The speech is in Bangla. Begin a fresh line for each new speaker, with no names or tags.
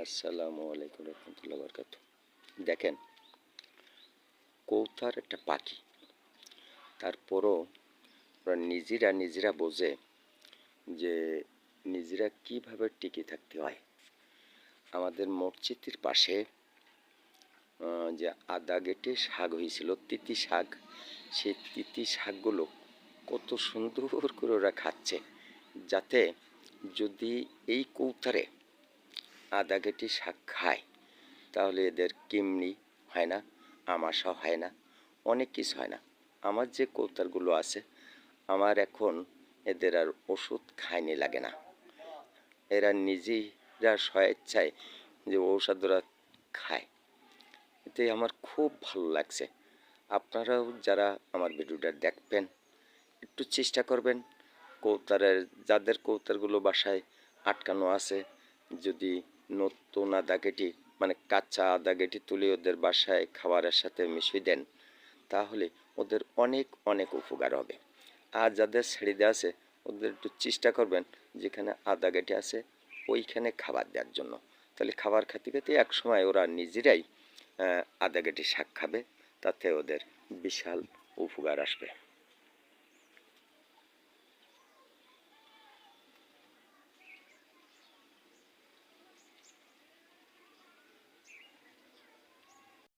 আসসালামু আলাইকুম রহমতুল্লাহ বরকাত। দেখেন, কৌতার একটা পাখি, তারপরও ওরা নিজেরা বোঝে যে নিজেরা কিভাবে টিকে থাকতে হয়। আমাদের মসজিদের পাশে যে আদা গেটে শাক হয়েছিল, তিতি শাক, সেই তিতি শাকগুলো কত সুন্দর করে ওরা খাচ্ছে, যাতে যদি এই কৌতারে আদা গেটে শাক খায় তাহলে এদের কিমনি হয় না, আমাশা হয় না, অনেক কিছু হয় না। আমার যে কৌতারগুলো আছে, আমার এখন এদের আর ওষুধ খাইনি লাগে না। এরা নিজেরা স্বেচ্ছায় যে ঔষধ ওরা খায়, এতে আমার খুব ভালো লাগছে। আপনারাও যারা আমার ভিডিওটা দেখবেন, একটু চেষ্টা করবেন কৌতারের, যাদের কৌতারগুলো বাসায় আটকানো আছে, যদি নতুন আদা কেটে মানে কাঁচা আদা কেটে তুলে ওদের বাসায় খাবারের সাথে মিশিয়ে দেন, তাহলে ওদের অনেক অনেক উপকার হবে। আর যাদের ছেড়ে দেওয়া আছে, ওদের একটু চেষ্টা করবেন যেখানে আদা কেটে আছে ওইখানে খাবার দেওয়ার জন্য। তাহলে খাবার খেতে খেতে এক সময় ওরা নিজেরাই আদা কেটে শাক খাবে, তাতে ওদের বিশাল উপকার আসবে।